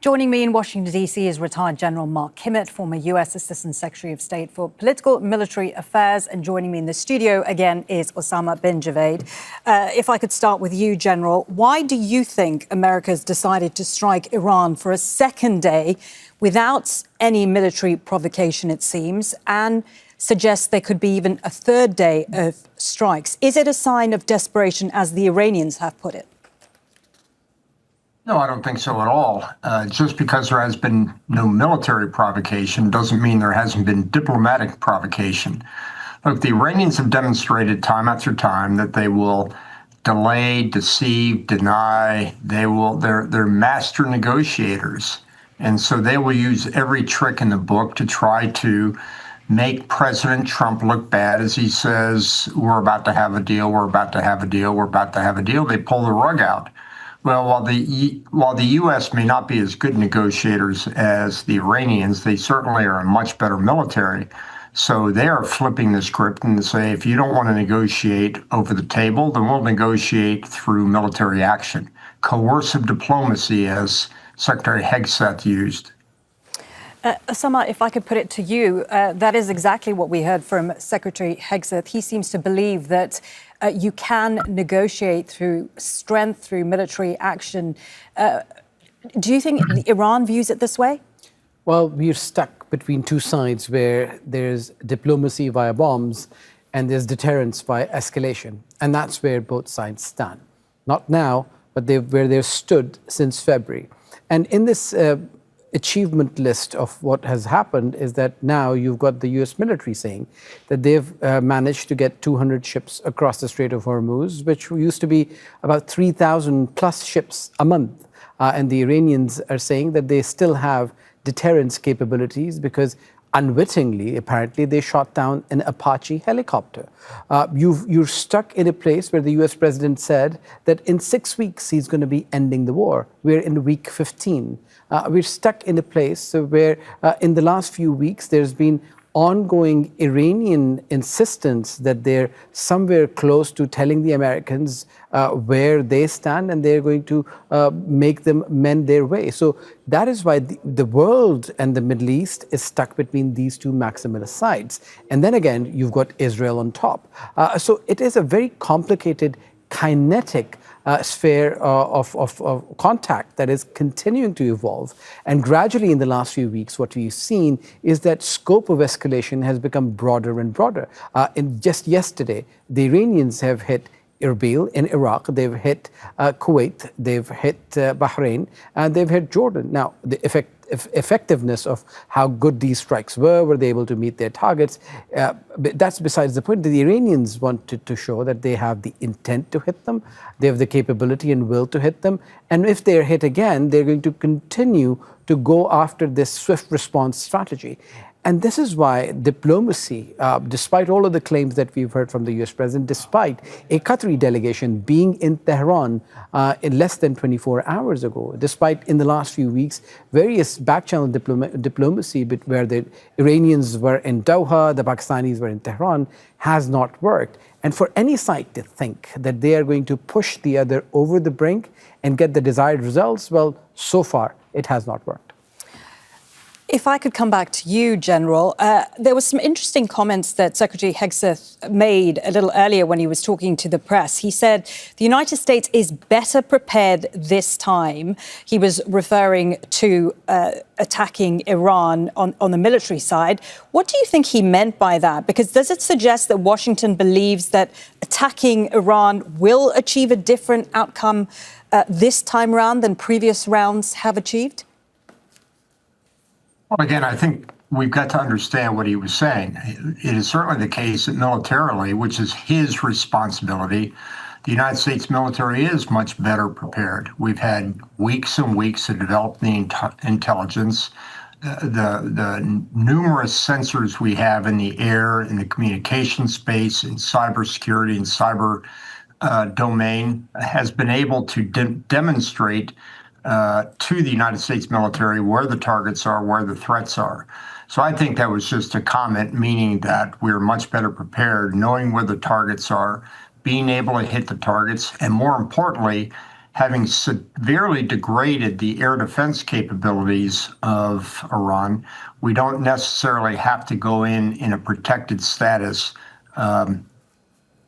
Joining me in Washington, D.C. is retired General Mark Kimmitt, former U.S. Assistant Secretary of State for Political and Military Affairs. And joining me in the studio again is Osama bin Javaid. If I could start with you, General, why do you think America's decided to strike Iran for a second day without any military provocation, it seems, and suggests there could be even a third day of strikes? Is it a sign of desperation, as the Iranians have put it? No, I don't think so at all. Just because there has been no military provocation doesn't mean there hasn't been diplomatic provocation. Look, the Iranians have demonstrated time after time that they will delay, deceive, deny. They're master negotiators. And so they will use every trick in the book to try to make President Trump look bad as he says, we're about to have a deal, we're about to have a deal, we're about to have a deal. They pull the rug out. Well, while the U.S. may not be as good negotiators as the Iranians, they certainly are a much better military. So they are flipping the script and say, if you don't want to negotiate over the table, then we'll negotiate through military action. Coercive diplomacy, as Secretary Hegseth used. Osama, if I could put it to you, that is exactly what we heard from Secretary Hegseth. He seems to believe that you can negotiate through strength, through military action. Do you think Iran views it this way? Well, we're stuck between two sides where there's diplomacy via bombs and there's deterrence via escalation. And that's where both sides stand. Not now, but where they've stood since February. And in this achievement list of what has happened is that now you've got the U.S. military saying that they've managed to get 200 ships across the Strait of Hormuz, which used to be about 3,000 plus ships a month. And the Iranians are saying that they still have deterrence capabilities because unwittingly, apparently, they shot down an Apache helicopter. You're stuck in a place where the U.S. president said that in 6 weeks he's going to be ending the war. We're in week 15. We're stuck in a place where in the last few weeks there's been ongoing Iranian insistence that they're somewhere close to telling the Americans where they stand and they're going to make them mend their way. So that is why the world and the Middle East is stuck between these two maximalist sides. And then again, you've got Israel on top. So it is a very complicated, kinetic sphere of contact that is continuing to evolve. And gradually in the last few weeks, what we've seen is that scope of escalation has become broader and broader. Just yesterday, the Iranians have hit Erbil in Iraq, they've hit Kuwait, they've hit Bahrain, and they've hit Jordan. Now, the effectiveness of how good these strikes were they able to meet their targets? But that's besides the point. The Iranians wanted to show that they have the intent to hit them, they have the capability and will to hit them, and if they're hit again, they're going to continue to go after this swift response strategy. And this is why diplomacy, despite all of the claims that we've heard from the U.S. president, despite a Qatari delegation being in Tehran in less than 24 hours ago, despite in the last few weeks, various back-channel diplomacy where the Iranians were in Doha, the Pakistanis were in Tehran, has not worked. And for any side to think that they are going to push the other over the brink and get the desired results, well, so far it has not worked. If I could come back to you, General, there were some interesting comments that Secretary Hegseth made a little earlier when he was talking to the press. He said the United States is better prepared this time. He was referring to attacking Iran on the military side. What do you think he meant by that? Because does it suggest that Washington believes that attacking Iran will achieve a different outcome this time round than previous rounds have achieved? Well, again, I think we've got to understand what he was saying. It is certainly the case that militarily, which is his responsibility, the United States military is much better prepared. We've had weeks and weeks to develop the intelligence. The numerous sensors we have in the air, in the communication space, in cybersecurity and cyber domain has been able to demonstrate to the United States military where the targets are, where the threats are. So I think that was just a comment, meaning that we're much better prepared, knowing where the targets are, being able to hit the targets, and more importantly, having severely degraded the air defense capabilities of Iran, we don't necessarily have to go in a protected status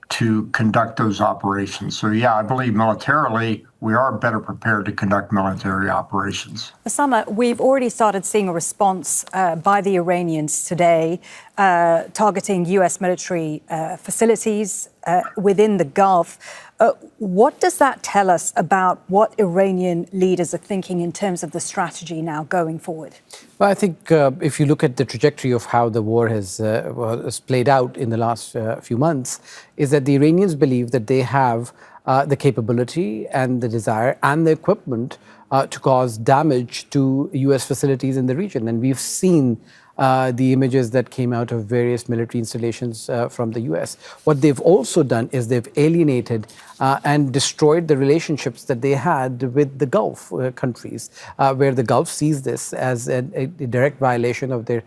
to conduct those operations. So yeah, I believe militarily we are better prepared to conduct military operations. Osama, we've already started seeing a response by the Iranians today targeting U.S. military facilities within the Gulf. What does that tell us about what Iranian leaders are thinking in terms of the strategy now going forward? Well, I think if you look at the trajectory of how the war has played out in the last few months, is that the Iranians believe that they have the capability and the desire and the equipment to cause damage to U.S. facilities in the region. And we've seen the images that came out of various military installations from the U.S. What they've also done is they've alienated and destroyed the relationships that they had with the Gulf countries, where the Gulf sees this as a direct violation of their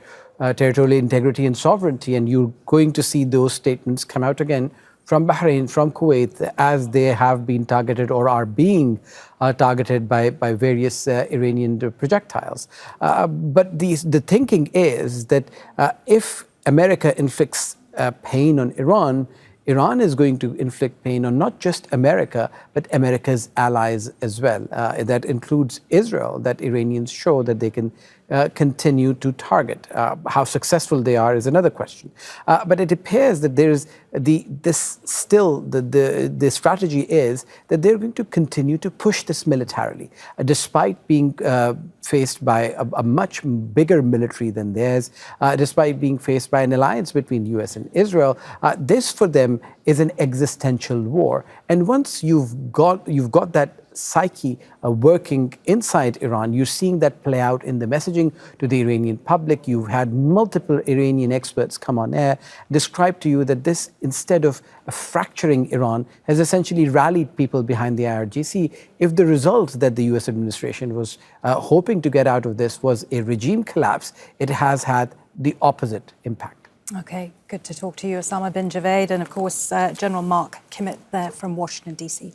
territorial integrity and sovereignty. And you're going to see those statements come out again from Bahrain, from Kuwait, as they have been targeted or are being targeted by various Iranian projectiles. But the thinking is that if America inflicts pain on Iran, Iran is going to inflict pain on not just America, but America's allies as well. That includes Israel, that Iranians show that they can continue to target. How successful they are is another question. But it appears that there's the strategy is that they're going to continue to push this militarily, despite being faced by a much bigger military than theirs, despite being faced by an alliance between US and Israel. This for them is an existential war. And once you've got that psyche working inside Iran, you're seeing that play out in the messaging to the Iranian public. You've had multiple Iranian experts come on air, describe to you that this, instead of fracturing Iran, has essentially rallied people behind the IRGC. If the result that the US administration was hoping to get out of this was a regime collapse, it has had the opposite impact. Okay, good to talk to you, Osama bin Javaid, and of course, General Mark Kimmitt there from Washington, D.C.